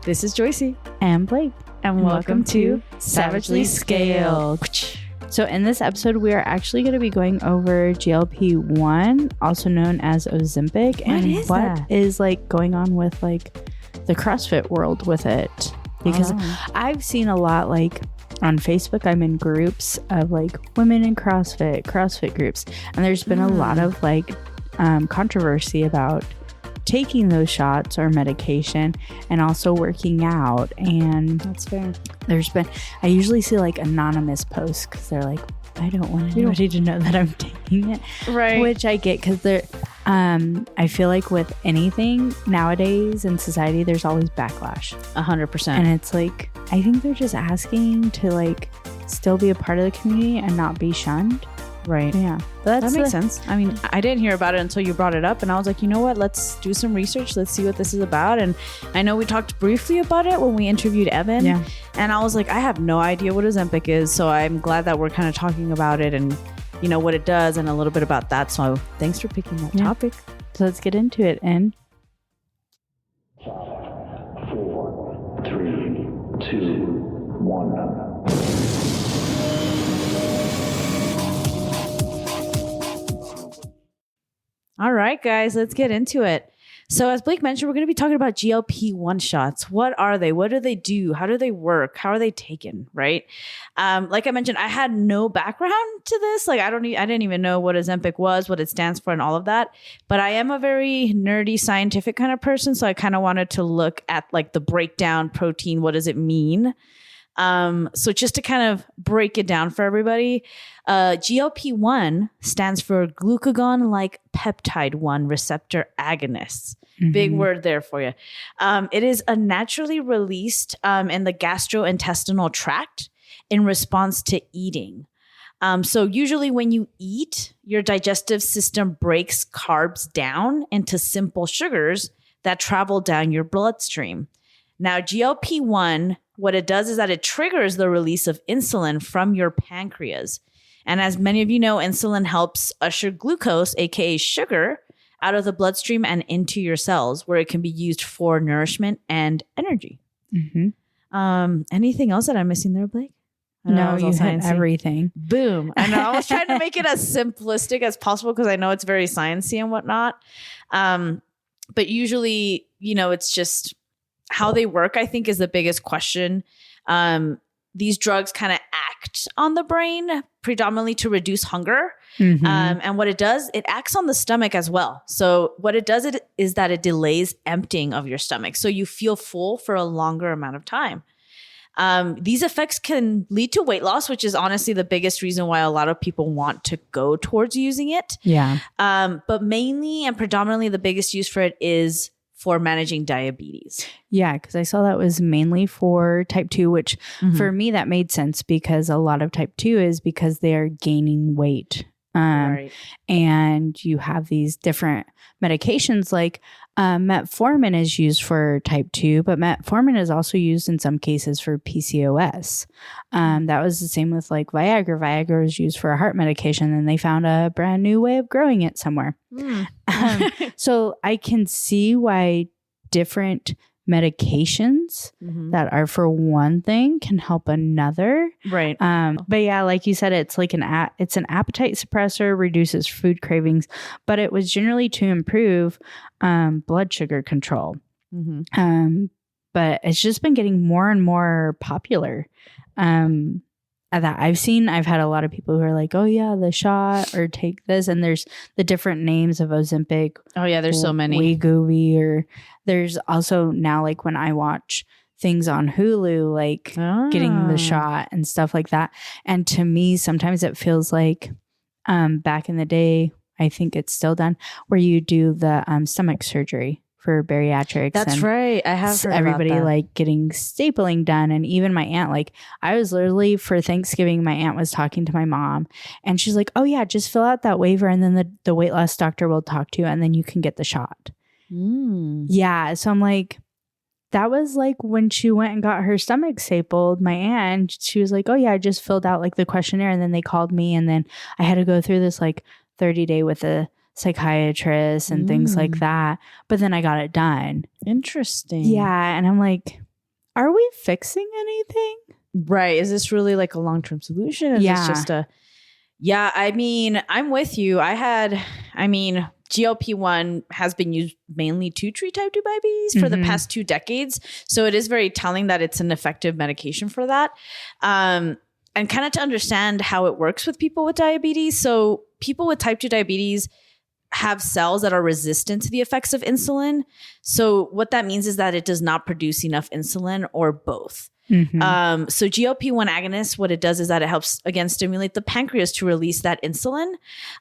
This is Joycey. And Blake. And welcome to Savagely Scaled. So in this episode, we are actually going to be going over GLP-1, also known as Ozempic, and what is like going on with like the CrossFit world with it. Because I've seen a lot like on Facebook, I'm in groups of like women in CrossFit groups. And there's been a lot of like controversy about taking those shots or medication and also working out. And that's fair. I usually see like anonymous posts because they're like, I don't want anybody to know that I'm taking it. Right. Which I get because I feel like with anything nowadays in society, there's always backlash. 100%. And it's like, I think they're just asking to like still be a part of the community and not be shunned. Right. Yeah. That makes sense. I mean, I didn't hear about it until you brought it up, and I was like, you know what? Let's do some research. Let's see what this is about. And I know we talked briefly about it when we interviewed Evan. Yeah. And I was like, I have no idea what Ozempic is. So I'm glad that we're kind of talking about it and, you know, what it does and a little bit about that. So thanks for picking that topic. So let's get into it. And 5, 4, 3, 2, 1. All right, guys, let's get into it. So as Blake mentioned, we're going to be talking about GLP-1 shots. What are they? What do they do? How do they work? How are they taken? Right? Like I mentioned, I had no background to this. Like I didn't even know what Ozempic was, what it stands for, and all of that. But I am a very nerdy, scientific kind of person, so I kind of wanted to look at like the breakdown protein. What does it mean? So just to kind of break it down for everybody, GLP-1 stands for glucagon-like peptide 1 receptor agonists. Mm-hmm. Big word there for you. It is a naturally released in the gastrointestinal tract in response to eating. So usually when you eat, your digestive system breaks carbs down into simple sugars that travel down your bloodstream. Now, GLP-1, what it does is that it triggers the release of insulin from your pancreas. And as many of you know, insulin helps usher glucose, aka sugar, out of the bloodstream and into your cells where it can be used for nourishment and energy. Mm-hmm. Anything else that I'm missing there, Blake? No, you hit everything. Boom. I know. I was trying to make it as simplistic as possible because I know it's very sciencey and whatnot. But usually, you know, it's just how they work, I think, is the biggest question. These drugs kind of act on the brain predominantly to reduce hunger. Mm-hmm. And what it does, it acts on the stomach as well. So what it does is that it delays emptying of your stomach. So you feel full for a longer amount of time. These effects can lead to weight loss, which is honestly the biggest reason why a lot of people want to go towards using it. Yeah. But mainly and predominantly the biggest use for it is for managing diabetes. Yeah, because I saw that was mainly for type 2, which for me, that made sense because a lot of type 2 is because they're gaining weight. Right. And you have these different medications like metformin is used for type 2, but metformin is also used in some cases for PCOS. That was the same with like Viagra. Viagra was used for a heart medication and they found a brand new way of growing it somewhere. So I can see why different medications that are for one thing can help another. Right. But yeah, like you said, it's like it's an appetite suppressor, reduces food cravings, but it was generally to improve blood sugar control. But it's just been getting more and more popular. That I've had a lot of people who are like, oh yeah, the shot or take this. And there's the different names of Ozempic. Oh yeah, there's so many. Wegovy, or there's also now like when I watch things on Hulu, like getting the shot and stuff like that. And to me, sometimes it feels like back in the day, I think it's still done, where you do the stomach surgery for bariatrics. That's right. I have heard everybody about that. Like getting stapling done. And even my aunt, like I was literally for Thanksgiving, my aunt was talking to my mom and she's like, oh yeah, just fill out that waiver and then the weight loss doctor will talk to you and then you can get the shot. Yeah. So I'm like, that was like when she went and got her stomach stapled, my aunt, she was like, oh yeah, I just filled out like the questionnaire and then they called me and then I had to go through this like 30-day with a psychiatrist and things like that. But then I got it done. Interesting. Yeah. And I'm like, are we fixing anything? Right. Is this really like a long-term solution? Is this just I mean, I'm with you. GLP-1 has been used mainly to treat type 2 diabetes for the past 2 decades. So it is very telling that it's an effective medication for that. And kind of to understand how it works with people with diabetes. So people with type 2 diabetes have cells that are resistant to the effects of insulin. So what that means is that it does not produce enough insulin or both. So GLP-1 agonist, what it does is that it helps, again, stimulate the pancreas to release that insulin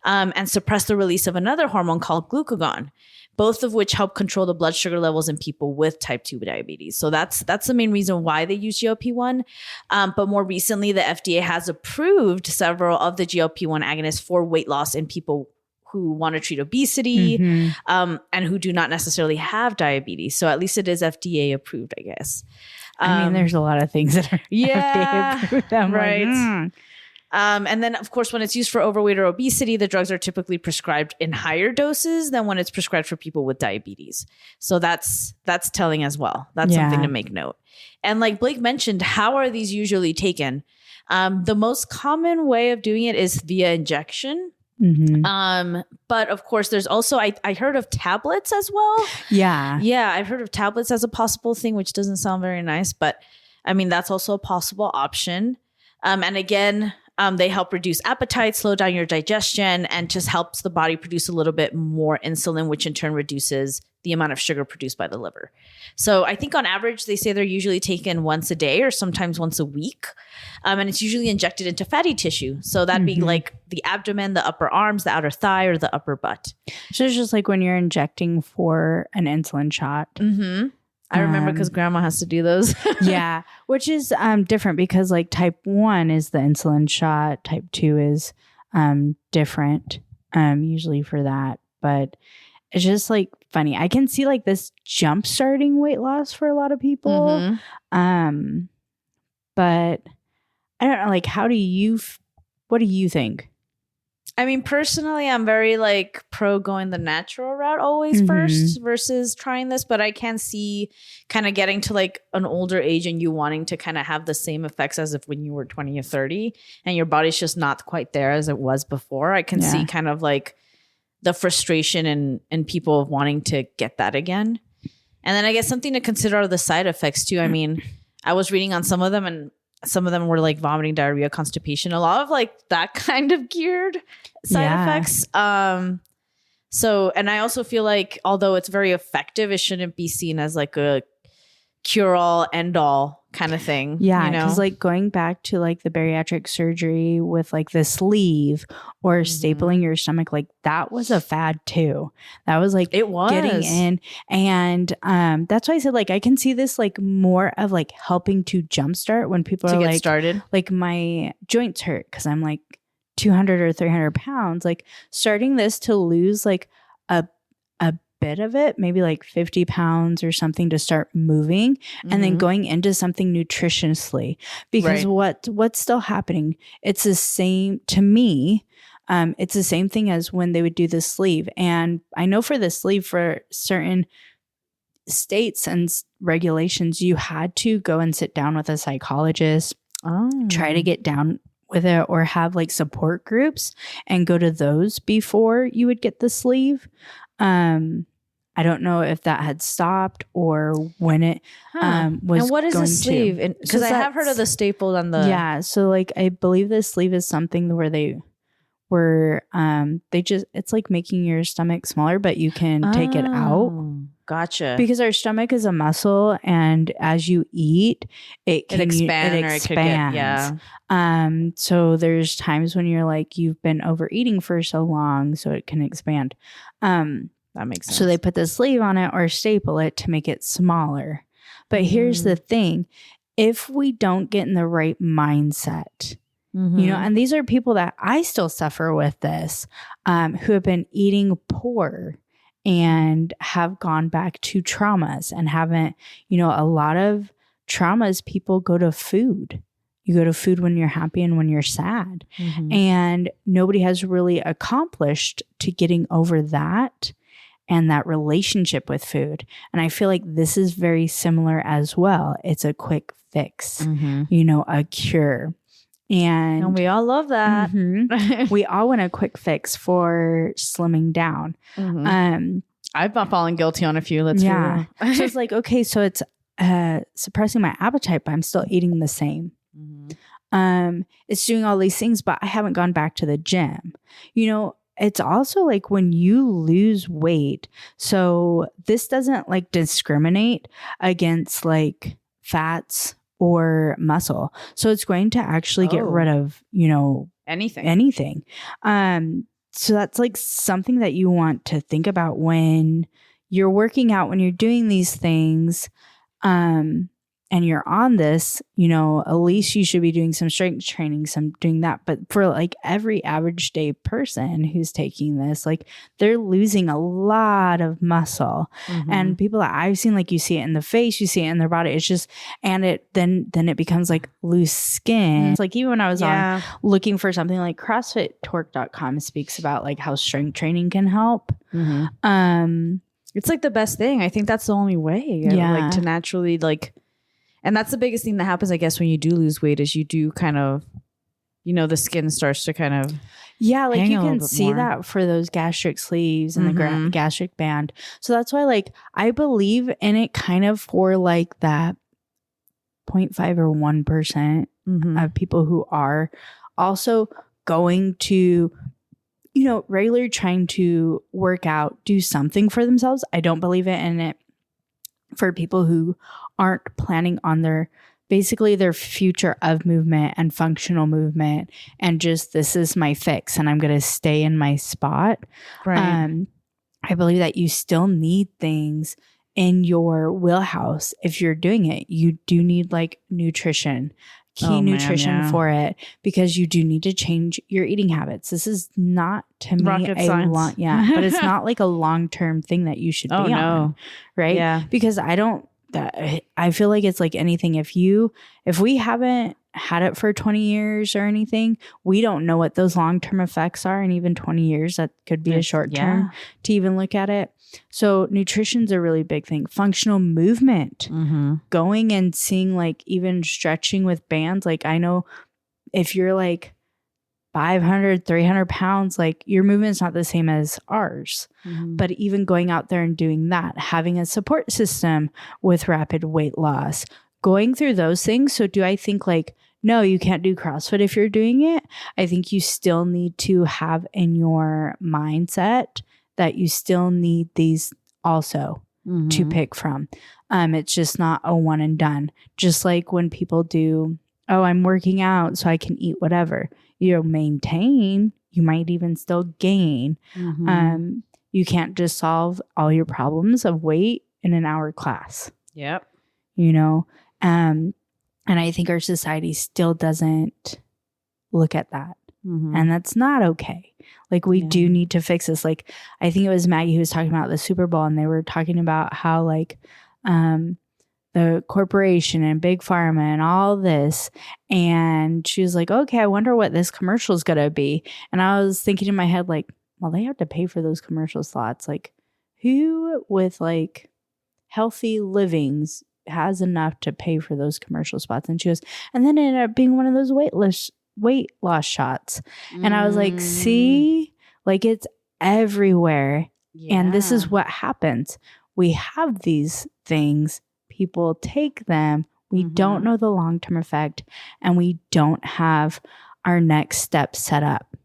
and suppress the release of another hormone called glucagon, both of which help control the blood sugar levels in people with type 2 diabetes. So that's the main reason why they use GLP-1. But more recently, the FDA has approved several of the GLP-1 agonists for weight loss in people who want to treat obesity and who do not necessarily have diabetes. So at least it is FDA approved, I guess. I mean, there's a lot of things that are FDA approved. Right. And then, of course, when it's used for overweight or obesity, the drugs are typically prescribed in higher doses than when it's prescribed for people with diabetes. So that's telling as well. That's something to make note. And like Blake mentioned, how are these usually taken? The most common way of doing it is via injection. But of course, there's also, I heard of tablets as well. Yeah, I've heard of tablets as a possible thing, which doesn't sound very nice, but I mean, that's also a possible option. And again, they help reduce appetite, slow down your digestion, and just helps the body produce a little bit more insulin, which in turn reduces the amount of sugar produced by the liver. So I think on average, they say they're usually taken once a day or sometimes once a week. And it's usually injected into fatty tissue. So that'd be like the abdomen, the upper arms, the outer thigh, or the upper butt. So it's just like when you're injecting for an insulin shot. I remember because grandma has to do those. Which is different because like type 1 is the insulin shot. Type 2 is different usually for that. But it's just like funny. I can see like this jump starting weight loss for a lot of people. But I don't know, like, what do you think? I mean, personally, I'm very like pro going the natural route always first versus trying this. But I can see kind of getting to like an older age and you wanting to kind of have the same effects as if when you were 20 or 30 and your body's just not quite there as it was before. I can see kind of like the frustration in people wanting to get that again. And then I guess something to consider are the side effects too. I mean, I was reading on some of them and some of them were like vomiting, diarrhea, constipation, a lot of like that kind of geared side effects. So, and I also feel like although it's very effective, it shouldn't be seen as like a cure all end all kind of thing. Yeah. Because like going back to like the bariatric surgery with like the sleeve or stapling your stomach, like that was a fad too. That was like it was getting in. And that's why I said like I can see this like more of like helping to jumpstart when people are like started. Like my joints hurt because I'm like 200 or 300 pounds. Like starting this to lose like a bit of it, maybe like 50 pounds or something to start moving and then going into something nutritiously because what's still happening, it's the same to me. It's the same thing as when they would do the sleeve. And I know for the sleeve for certain states and regulations, you had to go and sit down with a psychologist, try to get down with it or have like support groups and go to those before you would get the sleeve. I don't know if that had stopped or when it was. And what is a sleeve? Because I have heard of the stapled on the. Yeah, so like I believe the sleeve is something where they were it's like making your stomach smaller, but you can take it out. Gotcha. Because our stomach is a muscle, and as you eat, it expands. So there's times when you're like you've been overeating for so long, so it can expand. That makes sense. So they put the sleeve on it or staple it to make it smaller. But here's the thing: if we don't get in the right mindset. You know, and these are people that I still suffer with this, who have been eating poor and have gone back to traumas and haven't, you know, a lot of traumas, people go to food. You go to food when you're happy and when you're sad. And nobody has really accomplished to getting over that and that relationship with food. And I feel like this is very similar as well. It's a quick fix, a cure. And we all love that. We all want a quick fix for slimming down. I've been falling guilty on a few. Let's be real. So it's like, okay, so it's suppressing my appetite, but I'm still eating the same. It's doing all these things, but I haven't gone back to the gym. It's also like when you lose weight. So this doesn't like discriminate against like fats or muscle. So it's going to actually get rid of, anything. So that's like something that you want to think about when you're working out, when you're doing these things, and you're on this, at least you should be doing some strength training, some doing that. But for like every average day person who's taking this, like they're losing a lot of muscle. And people that I've seen, like you see it in the face, you see it in their body. It's just, and then it becomes like loose skin. It's like even when I was on looking for something like CrossFitTorque.com speaks about like how strength training can help. It's like the best thing. I think that's the only way like to naturally like. And that's the biggest thing that happens, I guess, when you do lose weight is you do kind of, the skin starts to kind of like you can see that for those gastric sleeves and the gastric band. So that's why like I believe in it kind of for like that 0.5 or 1% of people who are also going to, regularly trying to work out, do something for themselves. I don't believe in it for people who aren't planning on their future of movement and functional movement and just this is my fix and I'm going to stay in my spot. Right. I believe that you still need things in your wheelhouse. If you're doing it, you do need like nutrition, nutrition for it, because you do need to change your eating habits. This is not to me rocket science. But it's not like a long-term thing that you should be on. Right. Yeah. Because I feel like it's like anything. If we haven't had it for 20 years or anything, we don't know what those long-term effects are. And even 20 years, that could be a short term to even look at it. So nutrition's a really big thing. Functional movement, going and seeing like even stretching with bands. Like I know if you're like 500, 300 pounds, like your movement's not the same as ours. But even going out there and doing that, having a support system with rapid weight loss, going through those things. So do I think like, no, you can't do CrossFit if you're doing it? I think you still need to have in your mindset that you still need these also to pick from. It's just not a one and done. Just like when people do, I'm working out so I can eat whatever. You'll maintain, you might even still gain. You can't just solve all your problems of weight in an hour class. Yep. And I think our society still doesn't look at that. And that's not okay. Like we do need to fix this. Like I think it was Maggie who was talking about the Super Bowl, and they were talking about how like the corporation and big pharma and all this. And she was like, okay, I wonder what this commercial is going to be. And I was thinking in my head, like, well, they have to pay for those commercial slots. Like who with like healthy livings has enough to pay for those commercial spots? And she goes, and then it ended up being one of those weight loss shots. And I was like, see, like it's everywhere. And this is what happens. We have these things. People take them. We don't know the long-term effect, and we don't have our next step set up.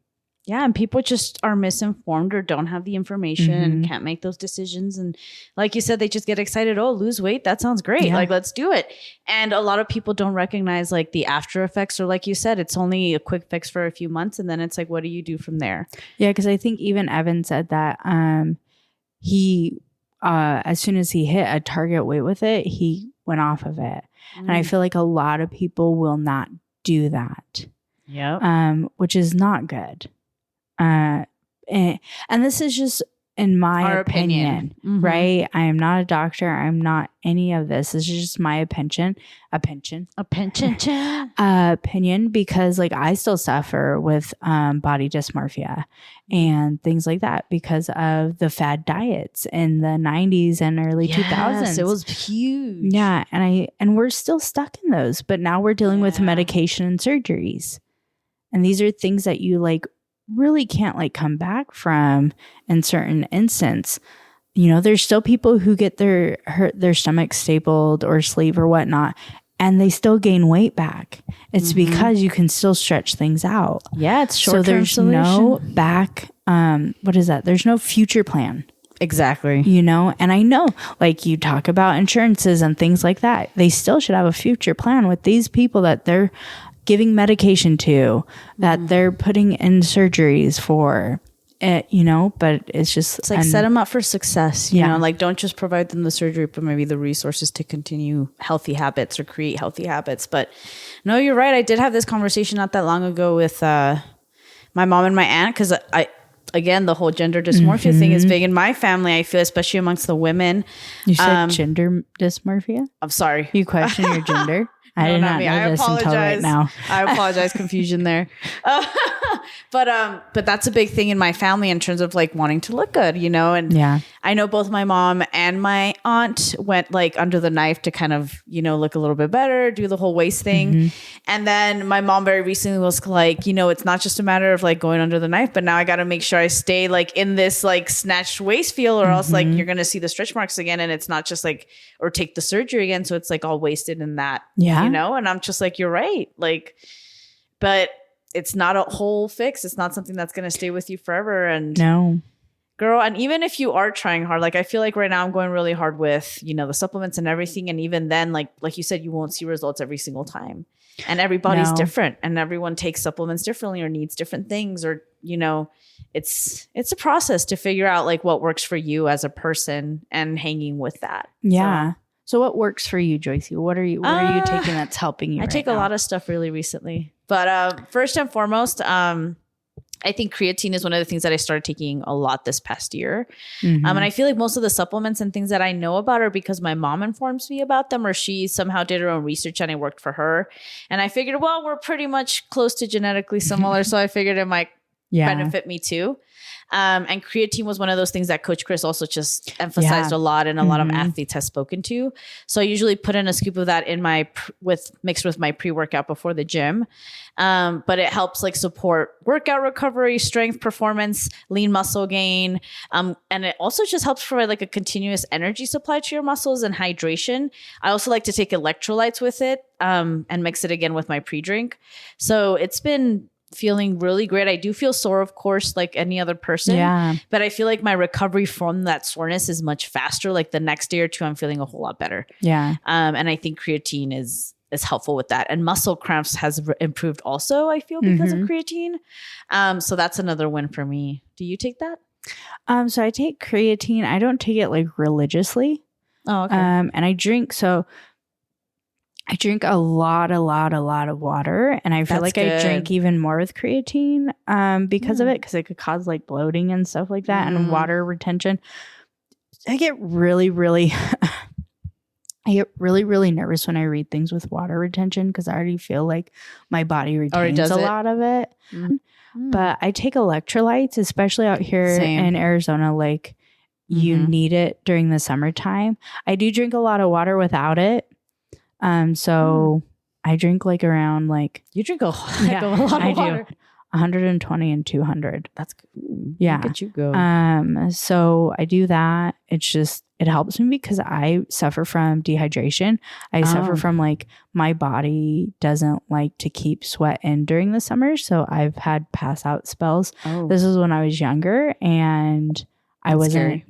Yeah, and people just are misinformed or don't have the information and can't make those decisions. And like you said, they just get excited. Oh, lose weight. That sounds great. Yeah. Like, let's do it. And a lot of people don't recognize like the after effects, or like you said, it's only a quick fix for a few months. And then it's like, what do you do from there? Yeah, because I think even Evan said that he, as soon as he hit a target weight with it, he went off of it. And I feel like a lot of people will not do that. Yeah. Which is not good. And this is just in my Our opinion, opinion. right? I am not a doctor. I'm not any of this. This is just my opinion, because like I still suffer with body dysmorphia and things like that because of the fad diets in the 90s and early 2000s. It was huge. Yeah, and we're still stuck in those, but now we're dealing with medication and surgeries. And these are things that you like really can't like come back from in certain instance. You know, there's still people who get their stomach stapled or sleeve or whatnot, and they still gain weight back. It's because you can still stretch things out. Yeah, it's short-term So there's solution. no back, what is that? There's no future plan. Exactly. You know, and I know like you talk about insurances and things like that. They still should have a future plan with these people that they're giving medication to, that they're putting in surgeries for it, you know, but it's like set them up for success, you know, like don't just provide them the surgery, but maybe the resources to continue healthy habits or create healthy habits. But no, you're right. I did have this conversation not that long ago with my mom and my aunt, because again, the whole gender dysmorphia thing is big in my family. I feel, especially amongst the women. You said gender dysmorphia? I'm sorry. You question your gender? I did not know this until right now. I apologize. Confusion there. But that's a big thing in my family in terms of like wanting to look good, you know? And I know both my mom and my aunt went like under the knife to kind of, you know, look a little bit better, do the whole waist thing. And then my mom very recently was like, you know, it's not just a matter of like going under the knife, but now I got to make sure I stay like in this like snatched waist feel, or else like you're going to see the stretch marks again. And it's not just like, or take the surgery again. So it's like all wasted in that, you know? And I'm just like, you're right. Like, but it's not a whole fix. It's not something that's going to stay with you forever. And no, girl, and even if you are trying hard, like I feel like right now I'm going really hard with, you know, the supplements and everything. And even then, like you said, you won't see results every single time. And everybody's different, and everyone takes supplements differently or needs different things, or, you know, it's a process to figure out like what works for you as a person and hanging with that. Yeah. So what works for you, Joycey? What are you taking that's helping you? I take a lot of stuff really recently, but first and foremost, I think creatine is one of the things that I started taking a lot this past year. And I feel like most of the supplements and things that I know about are because my mom informs me about them, or she somehow did her own research and it worked for her. And I figured, well, we're pretty much close to genetically similar. So I figured it might benefit me too. And creatine was one of those things that Coach Chris also just emphasized a lot, and a lot of athletes have spoken to. So I usually put in a scoop of that in my mixed with my pre-workout before the gym. But it helps like support workout recovery, strength, performance, lean muscle gain. And it also just helps provide like a continuous energy supply to your muscles and hydration. I also like to take electrolytes with it, and mix it again with my pre-drink. So it's been feeling really great. I do feel sore, of course, like any other person, but I feel like my recovery from that soreness is much faster. Like the next day or two, I'm feeling a whole lot better. And I think creatine is helpful with that. And muscle cramps has improved also, I feel, because of creatine. So that's another win for me. Do you take that? So I take creatine. I don't take it like religiously. Oh, okay. And I drink a lot of water, and I feel like I drink even more with creatine because of it, because it could cause like bloating and stuff like that, and water retention. I get really nervous when I read things with water retention, because I already feel like my body retains a lot of it. But I take electrolytes, especially out here in Arizona. Like you need it during the summertime. I do drink a lot of water without it. So I drink like around like, you drink a lot of water. 120 and 200. That's good. Yeah. Look at you go. So I do that. It's just, it helps me because I suffer from dehydration. I suffer from like, my body doesn't like to keep sweat in during the summer. So I've had pass out spells. This is when I was younger, and I wasn't,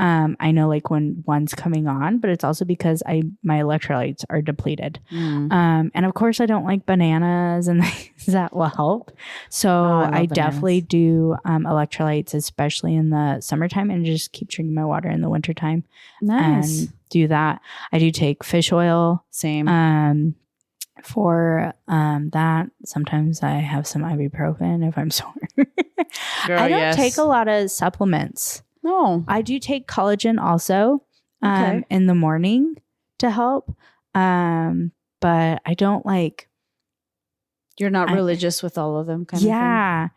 I know like when one's coming on, but it's also because my electrolytes are depleted. And of course I don't like bananas, and that will help. So I definitely do electrolytes, especially in the summertime, and just keep drinking my water in the wintertime. Nice. And do that. I do take fish oil. Same. For that. Sometimes I have some ibuprofen if I'm sore. Girl, I don't take a lot of supplements. No. I do take collagen also in the morning to help. But I don't like. You're not religious with all of them, kind of thing. Yeah.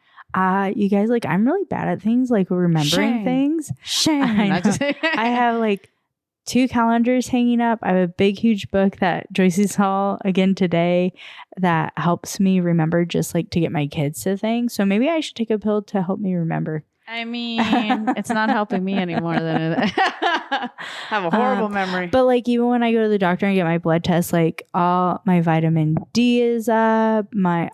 You guys, like, I'm really bad at things, like remembering things. I have like 2 calendars hanging up. I have a big, huge book that Joycey saw again today that helps me remember, just like to get my kids to things. So maybe I should take a pill to help me remember. I mean, it's not helping me anymore than it. Have a horrible memory. But like, even when I go to the doctor and get my blood test, like all my vitamin D is up, my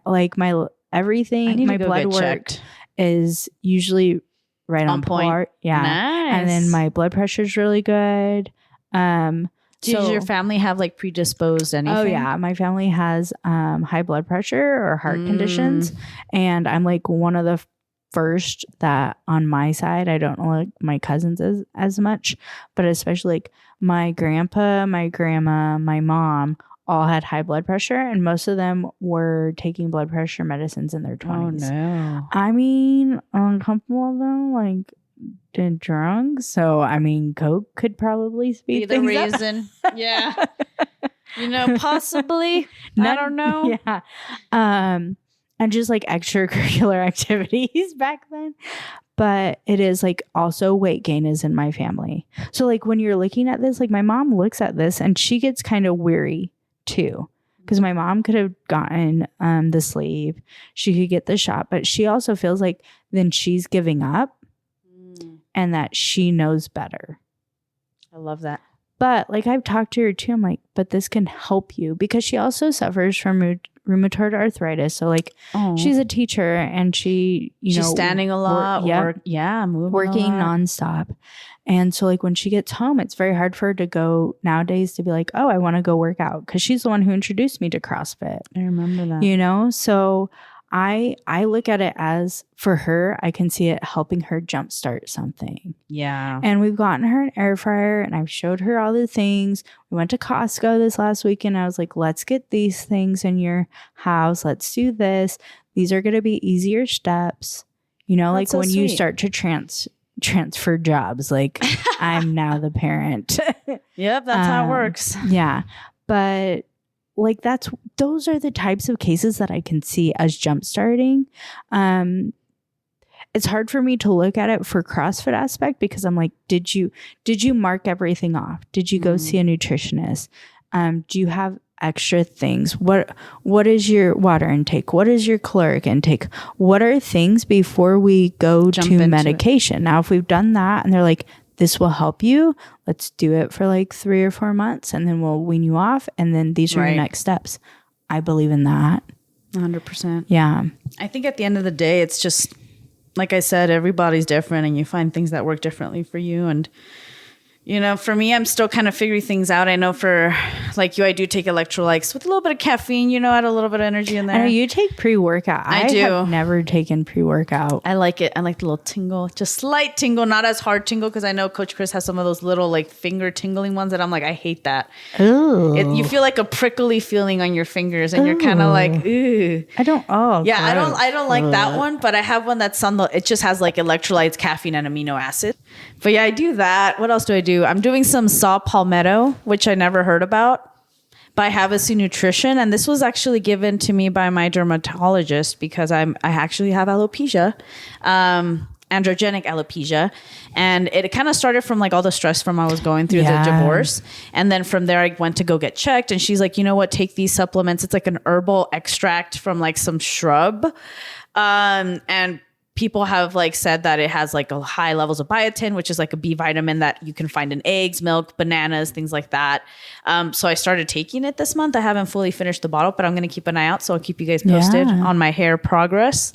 everything, my blood work checked. Is usually right on point. Yeah. Nice. And then my blood pressure is really good. Does your family have like predisposed anything? Oh yeah. My family has high blood pressure or heart conditions. And I'm like one of the first that on my side, I don't know like my cousins as much, but especially like my grandpa, my grandma, my mom all had high blood pressure, and most of them were taking blood pressure medicines in their 20s. Oh no. I mean, a couple of them like did drugs, so I mean Coke could probably speed be the things reason. Yeah. Possibly. I don't know. Yeah. And just like extracurricular activities back then. But it is like also weight gain is in my family. So like when you're looking at this, like my mom looks at this and she gets kind of weary too. Because my mom could have gotten the sleeve. She could get the shot. But she also feels like then she's giving up and that she knows better. I love that. But like I've talked to her too. I'm like, but this can help you. Because she also suffers from rheumatoid arthritis. So like she's a teacher and she's standing a lot. Moving working a lot. nonstop. And so like when she gets home, it's very hard for her to go nowadays to be like, oh, I want to go work out. Because she's the one who introduced me to CrossFit. I remember that. So I look at it as for her, I can see it helping her jumpstart something. Yeah. And we've gotten her an air fryer and I've showed her all the things. We went to Costco this last weekend. I was like, let's get these things in your house. Let's do this. These are going to be easier steps. Like so when sweet. You start to transfer jobs, like I'm now the parent. Yep. That's how it works. Yeah. But like those are the types of cases that I can see as jump starting. It's hard for me to look at it for CrossFit aspect because I'm like, did you mark everything off? Did you go see a nutritionist? Do you have extra things? What is your water intake? What is your caloric intake? What are things before we go to medication? Now, if we've done that and they're like, this will help you, let's do it for like 3 or 4 months and then we'll wean you off. And then these are your next steps. I believe in that. 100%. Yeah. I think at the end of the day, it's just, like I said, everybody's different and you find things that work differently for you. And, for me, I'm still kind of figuring things out. I know for like you, I do take electrolytes with a little bit of caffeine, add a little bit of energy in there. I know you take pre-workout. I do. Have never taken pre-workout. I like it. I like the little tingle, just slight tingle, not as hard tingle. Cause I know Coach Chris has some of those little like finger tingling ones that I'm like, I hate that. Ooh. You feel like a prickly feeling on your fingers and you're kind of like, ooh. I don't, yeah, gross. I don't like that one, but I have one that's it just has like electrolytes, caffeine, and amino acid. But yeah, I do that. What else do I do? I'm doing some saw palmetto, which I never heard about, by Havasu Nutrition. And this was actually given to me by my dermatologist because I actually have alopecia, androgenic alopecia. And it kind of started from like all the stress from I was going through the divorce. And then from there, I went to go get checked. And she's like, you know what? Take these supplements. It's like an herbal extract from like some shrub. And people have like said that it has like a high levels of biotin, which is like a B vitamin that you can find in eggs, milk, bananas, things like that. So I started taking it this month. I haven't fully finished the bottle, but I'm going to keep an eye out. So I'll keep you guys posted on my hair progress.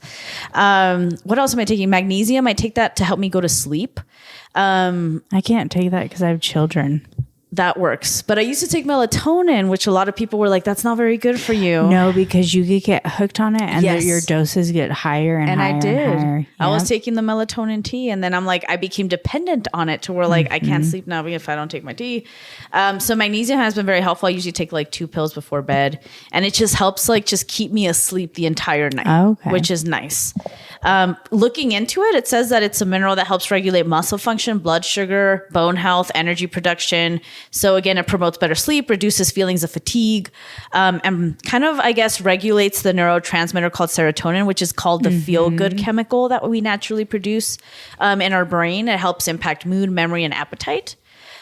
What else am I taking? Magnesium. I take that to help me go to sleep. I can't take that because I have children. that works. But I used to take melatonin, which a lot of people were like, that's not very good for you. No, because you could get hooked on it and your doses get higher and higher. And I did. And higher. Yep. I was taking the melatonin tea, and then I'm like, I became dependent on it to where like I can't sleep now if I don't take my tea. So magnesium has been very helpful. I usually take like 2 pills before bed, and it just helps like just keep me asleep the entire night, which is nice. Looking into it, it says that it's a mineral that helps regulate muscle function, blood sugar, bone health, energy production. So again, it promotes better sleep, reduces feelings of fatigue, and kind of, I guess, regulates the neurotransmitter called serotonin, which is called the feel-good chemical that we naturally produce in our brain. It helps impact mood, memory, and appetite.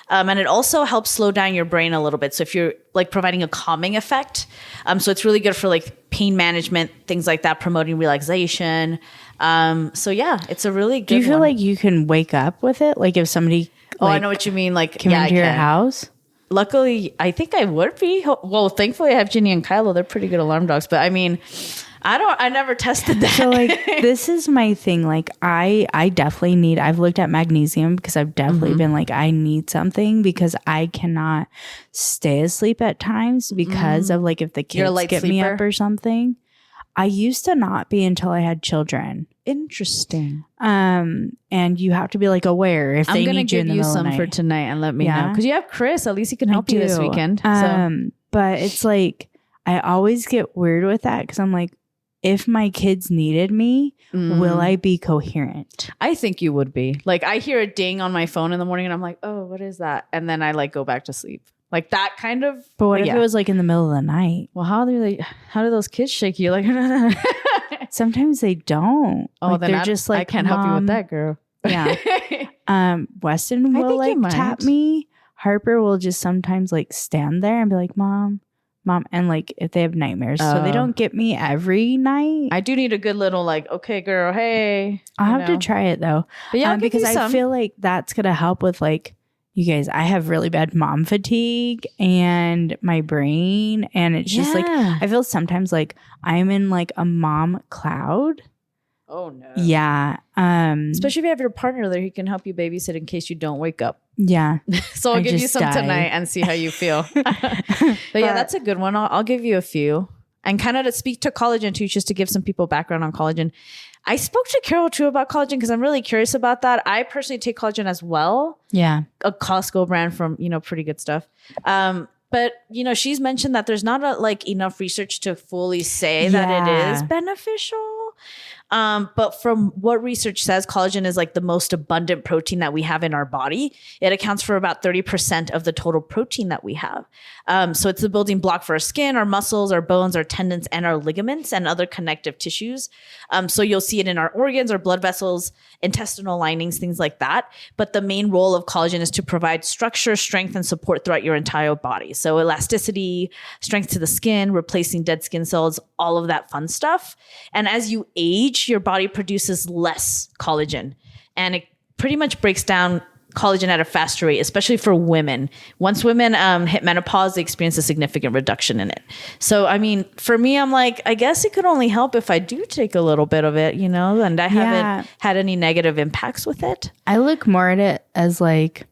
And it also helps slow down your brain a little bit. So if you're like providing a calming effect, so it's really good for like pain management, things like that, promoting relaxation. So yeah, it's a really good. Do you feel like you can wake up with it? Like if somebody, I know what you mean. Like came into your house. Luckily, I think I would be. Well, thankfully, I have Ginny and Kylo. They're pretty good alarm dogs. But I mean, I never tested that. So like, this is my thing. Like I definitely need, I've looked at magnesium because I've definitely been like, I need something because I cannot stay asleep at times because of like, if the kids get me up or something. I used to not be until I had children. Interesting. And you have to be like aware if they need you in the middle of the night. I'm gonna give you some for tonight and let me know. Because you have Chris. At least he can help you this weekend. But it's like, I always get weird with that because I'm like, if my kids needed me, will I be coherent? I think you would be. Like I hear a ding on my phone in the morning and I'm like, oh, what is that? And then I like go back to sleep. Like that kind of. But what if it was like in the middle of the night? Well, how do those kids shake you? Like sometimes they don't. Oh, like, then they're just like, I can't help you with that, girl. Yeah. Weston will like tap me. Harper will just sometimes like stand there and be like, Mom, and like if they have nightmares, so they don't get me every night. I do need a good little like, okay, girl, hey. I'll have to try it though. But yeah, because I feel like that's gonna help with like, you guys, I have really bad mom fatigue and my brain, and it's just like I feel sometimes like I'm in like a mom cloud. Oh no. Yeah. Especially if you have your partner there, he can help you babysit in case you don't wake up. Yeah. So I'll give you some tonight and see how you feel. But yeah, that's a good one. I'll give you a few. And kind of to speak to collagen too, just to give some people background on collagen. I spoke to Carol too about collagen because I'm really curious about that. I personally take collagen as well. Yeah. A Costco brand from, pretty good stuff. But, she's mentioned that there's not enough research to fully say that it is beneficial. But from what research says, collagen is like the most abundant protein that we have in our body. It accounts for about 30% of the total protein that we have. So it's the building block for our skin, our muscles, our bones, our tendons, and our ligaments and other connective tissues. So you'll see it in our organs, our blood vessels, intestinal linings, things like that. But the main role of collagen is to provide structure, strength, and support throughout your entire body. So elasticity, strength to the skin, replacing dead skin cells, all of that fun stuff. And as you age, your body produces less collagen, and it pretty much breaks down collagen at a faster rate, especially for women. Once women hit menopause, they experience a significant reduction in it. So, I mean, for me, I'm like, I guess it could only help if I do take a little bit of it, and I haven't had any negative impacts with it. I look more at it as like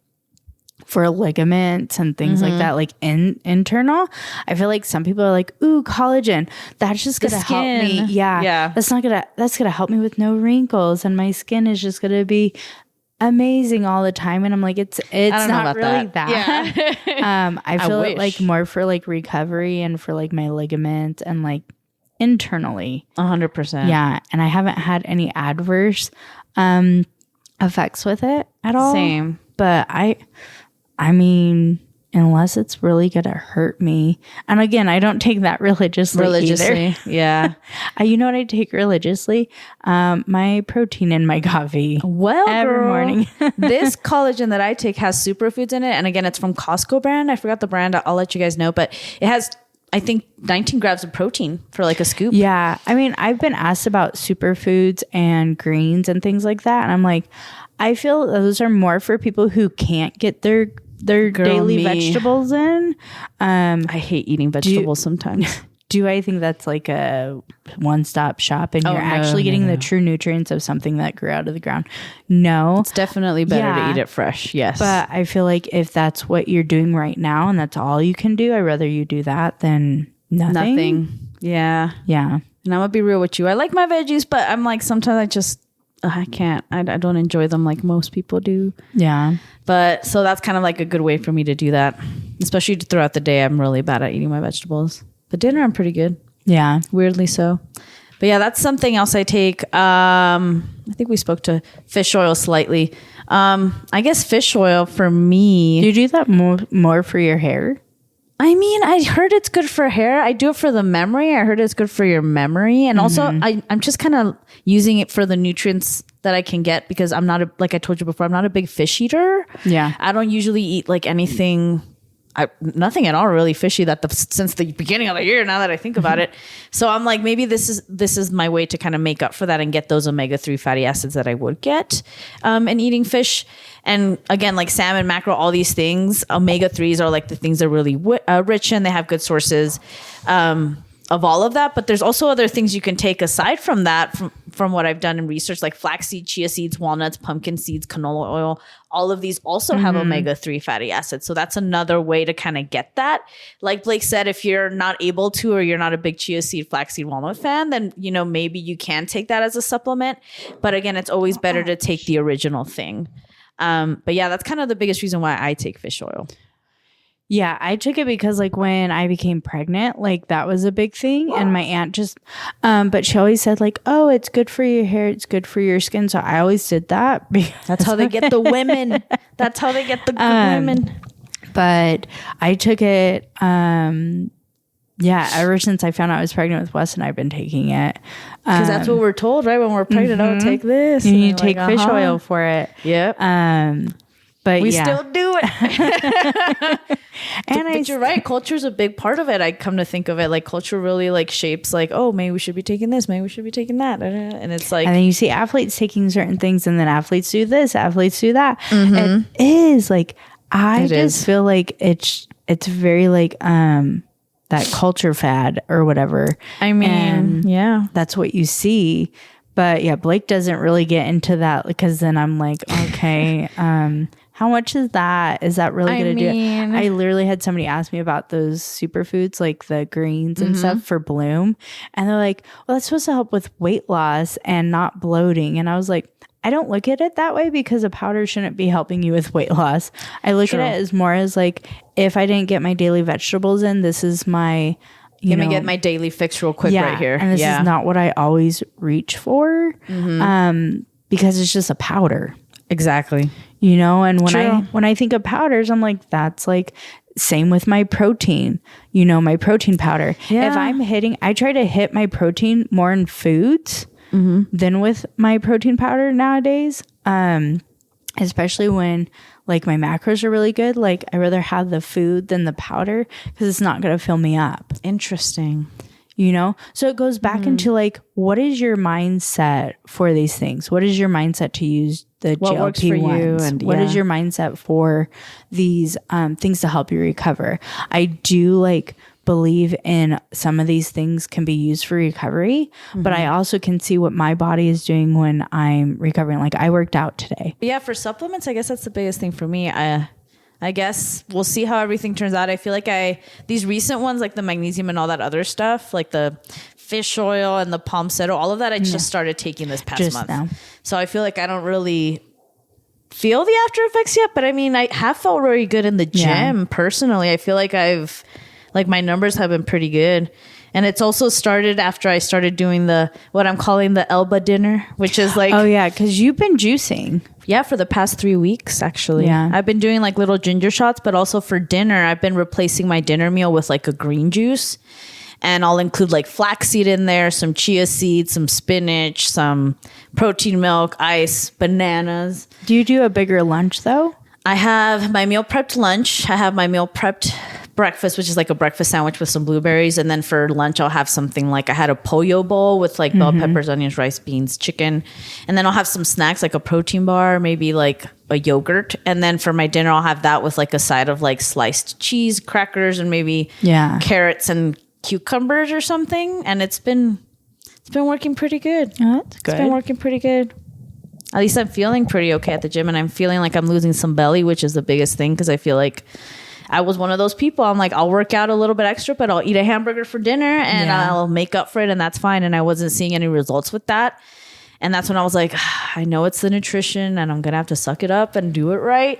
for ligaments and things like that, like internal. I feel like some people are like, ooh, collagen, that's just gonna help me. Yeah. That's gonna help me with no wrinkles, and my skin is just gonna be amazing all the time. And I'm like, it's not really that. Yeah. I feel it like more for like recovery and for like my ligaments and like internally. 100%. Yeah. And I haven't had any adverse effects with it at all. Same. But I mean, unless it's really going to hurt me. And again, I don't take that religiously either. Yeah. You know what I take religiously? My protein in my coffee. Well, every morning. This collagen that I take has superfoods in it. And again, it's from Costco brand. I forgot the brand. I'll let you guys know. But it has, I think, 19 grams of protein for like a scoop. Yeah. I mean, I've been asked about superfoods and greens and things like that. And I'm like, I feel those are more for people who can't get their daily vegetables in. I hate eating vegetables sometimes. do I think that's like a one-stop shop and you're actually getting the true nutrients of something that grew out of the ground? No. It's definitely better to eat it fresh. Yes. But I feel like if that's what you're doing right now and that's all you can do, I'd rather you do that than nothing. Yeah. Yeah. And I'm going to be real with you. I like my veggies, but I'm like, sometimes I can't. I don't enjoy them like most people do. Yeah. But so that's kind of like a good way for me to do that. Especially throughout the day, I'm really bad at eating my vegetables. But dinner, I'm pretty good. Yeah. Weirdly so. But yeah, that's something else I take. I think we spoke to fish oil slightly. I guess fish oil for me. Do you do that more for your hair? I mean, I heard it's good for hair. I do it for the memory. I heard it's good for your memory. And also, I'm just kind of using it for the nutrients that I can get because I'm not, like I told you before, I'm not a big fish eater. Yeah. I don't usually eat like anything, nothing at all really fishy since the beginning of the year, now that I think about it. So I'm like, maybe this is my way to kind of make up for that and get those omega-3 fatty acids that I would get in eating fish. And again, like salmon, mackerel, all these things, omega-3s are like the things they're really rich in. They have good sources of all of that. But there's also other things you can take aside from that, from what I've done in research, like flaxseed, chia seeds, walnuts, pumpkin seeds, canola oil. All of these also have omega-3 fatty acids. So that's another way to kind of get that. Like Blake said, if you're not able to, or you're not a big chia seed, flaxseed, walnut fan, then, maybe you can take that as a supplement. But again, it's always better to take the original thing. But yeah, that's kind of the biggest reason why I take fish oil. Yeah, I took it because like when I became pregnant, like that was a big thing. And my aunt just, but she always said like, oh, it's good for your hair. It's good for your skin. So I always did that. That's how they get the women. That's how they get the good women. But I took it, ever since I found out I was pregnant with Wes, and I've been taking it. Because that's what we're told, right? When we're pregnant, oh, take this. You need to take fish oil for it. Yep. But we still do it. But you're right. Culture is a big part of it. I come to think of it, like culture really like shapes like, oh, maybe we should be taking this. Maybe we should be taking that. And it's like. And then you see athletes taking certain things, and then athletes do this, athletes do that. It is like, I just feel like it's very like, that culture fad or whatever. I mean, yeah. That's what you see. But yeah, Blake doesn't really get into that because then I'm like, okay, how much is that? Is that really going to do it? I literally had somebody ask me about those superfoods, like the greens and stuff for Bloom. And they're like, well, that's supposed to help with weight loss and not bloating. And I was like, I don't look at it that way because a powder shouldn't be helping you with weight loss. I look at it as more as like, if I didn't get my daily vegetables in, this is my... Let me get my daily fix real quick right here. And this is not what I always reach for because it's just a powder. Exactly. And when I think of powders, I'm like, that's like same with my protein, my protein powder. Yeah. If I'm I try to hit my protein more in foods than with my protein powder nowadays. Especially when like my macros are really good. Like I rather have the food than the powder because it's not going to fill me up. Interesting. So it goes back into like, what is your mindset for these things? What is your mindset to use the GLP-1s? And what is your mindset for these things to help you recover? I do like believe in some of these things can be used for recovery, but I also can see what my body is doing when I'm recovering. Like I worked out today. Yeah, for supplements, I guess that's the biggest thing for me. I guess we'll see how everything turns out. I feel like these recent ones, like the magnesium and all that other stuff, like the fish oil and the palm settle, all of that, I just started taking this past month. Now. So I feel like I don't really feel the after effects yet, but I mean, I have felt really good in the gym personally. I feel like my numbers have been pretty good. And it's also started after I started doing what I'm calling the Elba dinner, which is like... Oh, yeah, because you've been juicing. Yeah, for the past 3 weeks, actually. Yeah. I've been doing like little ginger shots, but also for dinner, I've been replacing my dinner meal with like a green juice. And I'll include like flaxseed in there, some chia seeds, some spinach, some protein milk, ice, bananas. Do you do a bigger lunch, though? I have my meal prepped lunch. I have my meal prepped breakfast, which is like a breakfast sandwich with some blueberries. And then for lunch, I'll have something like I had a pollo bowl with like bell peppers, onions, rice, beans, chicken. And then I'll have some snacks like a protein bar, maybe like a yogurt. And then for my dinner, I'll have that with like a side of like sliced cheese, crackers, and maybe carrots and cucumbers or something, and it's been working pretty good. Oh, that's good. It's been working pretty good. At least I'm feeling pretty okay at the gym, and I'm feeling like I'm losing some belly, which is the biggest thing, because I feel like I was one of those people. I'm like, I'll work out a little bit extra, but I'll eat a hamburger for dinner and I'll make up for it, and that's fine. And I wasn't seeing any results with that. And that's when I was like, I know it's the nutrition, and I'm going to have to suck it up and do it right.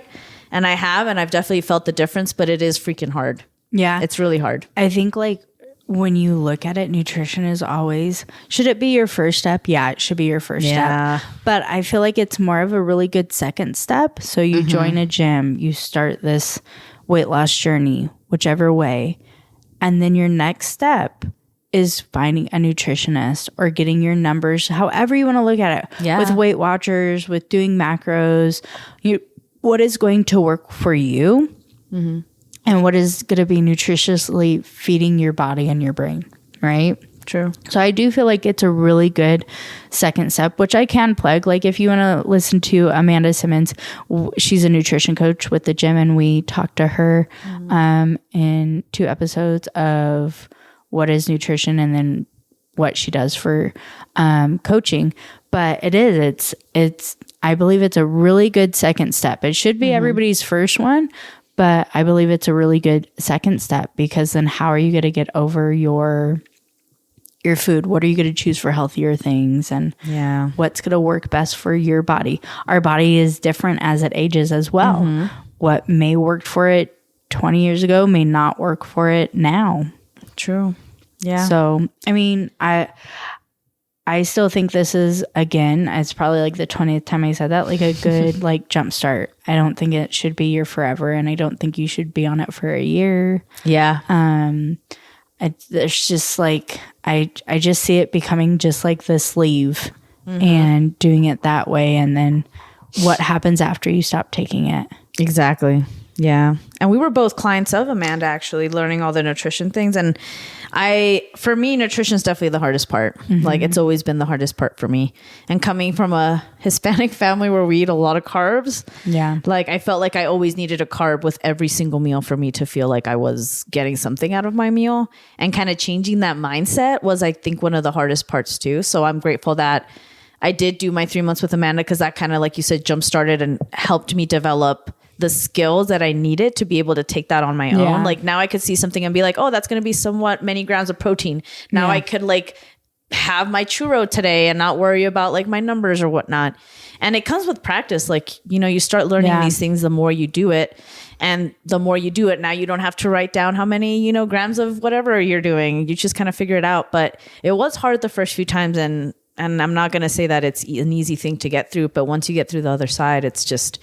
And I have, and I've definitely felt the difference, but it is freaking hard. Yeah. It's really hard. I think like when you look at it, nutrition is always, should it be your first step? Yeah, it should be your first step. But I feel like it's more of a really good second step. So you join a gym, you start this weight loss journey, whichever way. And then your next step is finding a nutritionist or getting your numbers, however you want to look at it. Yeah. With Weight Watchers, with doing macros, what is going to work for you. And what is going to be nutritiously feeding your body and your brain, right? True. So I do feel like it's a really good second step, which I can plug. Like if you want to listen to Amanda Simmons, she's a nutrition coach with the gym, and we talked to her in 2 episodes of what is nutrition and then what she does for coaching. But it's I believe it's a really good second step. It should be everybody's first one, but I believe it's a really good second step, because then how are you going to get over your food? What are you going to choose for healthier things? And what's going to work best for your body? Our body is different as it ages as well. What may work for it 20 years ago may not work for it now. True. Yeah. So, I mean, I still think this is, again, it's probably like the 20th time I said that, like a good like jump start. I don't think it should be your forever, and I don't think you should be on it for a year. Yeah. There's just like, I just see it becoming just like the sleeve and doing it that way. And then what happens after you stop taking it? Exactly. Yeah. And we were both clients of Amanda, actually, learning all the nutrition things. And for me, nutrition is definitely the hardest part. Like it's always been the hardest part for me. And coming from a Hispanic family where we eat a lot of carbs, like I felt like I always needed a carb with every single meal for me to feel like I was getting something out of my meal. And kind of changing that mindset was, I think, one of the hardest parts too. So I'm grateful that I did do my 3 months with Amanda, because that kind of, like you said, jump started and helped me develop the skills that I needed to be able to take that on my own. Like now I could see something and be like, oh, that's going to be somewhat many grams of protein. Now I could like have my churro today and not worry about like my numbers or whatnot. And it comes with practice. Like, you start learning these things the more you do it. And the more you do it, now you don't have to write down how many, grams of whatever you're doing. You just kind of figure it out. But it was hard the first few times. And I'm not going to say that it's an easy thing to get through. But once you get through the other side, it's just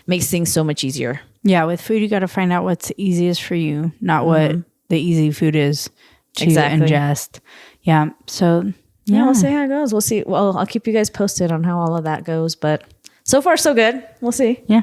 makes things so much easier. Yeah. With food, you got to find out what's easiest for you, not what the easy food is to ingest. Yeah. So yeah, we'll see how it goes. We'll see. Well, I'll keep you guys posted on how all of that goes, but so far so good. We'll see. Yeah.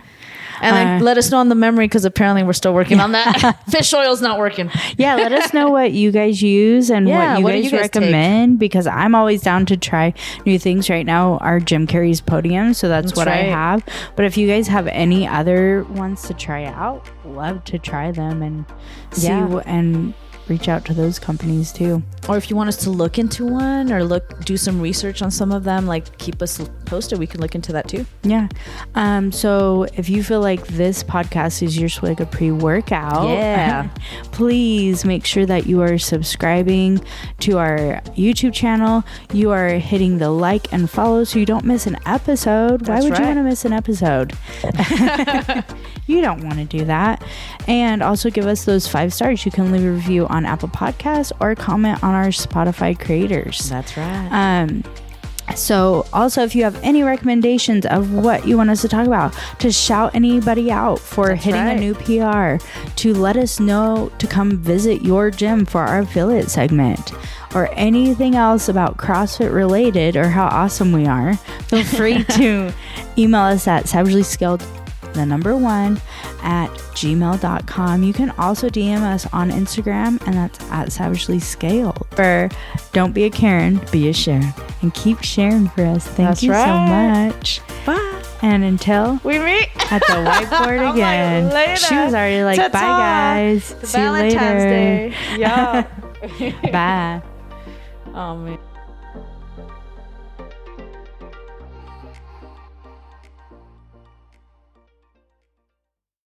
And then let us know on the memory, because apparently we're still working on that. Fish oil's not working. Yeah, let us know what you guys use and what you guys recommend, because I'm always down to try new things. Right now, our gym carries Podium, so that's what I have. But if you guys have any other ones to try out, love to try them and see and reach out to those companies too. Or if you want us to look into one or do some research on some of them, like keep us posted. We can look into that too. Yeah. So if you feel like this podcast is your like a pre-workout, please make sure that you are subscribing to our YouTube channel. You are hitting the like and follow so you don't miss an episode. Why would you want to miss an episode? You don't want to do that. And also give us those 5 stars. You can leave a review on Apple Podcasts or comment on our Spotify creators. That's right. So also, if you have any recommendations of what you want us to talk about, to shout anybody out for hitting a new PR, to let us know to come visit your gym for our affiliate segment, or anything else about CrossFit related or how awesome we are, feel free to email us at savagelyscaled1@gmail.com. You can also DM us on Instagram, and that's at savagelyscaled. Or don't be a Karen, be a Sharon, and keep sharing for us. Thank you so much. Bye. And until we meet at the whiteboard again. Like, she was already like, bye guys. See you later. Valentine's Day. Yeah. Bye. Oh man.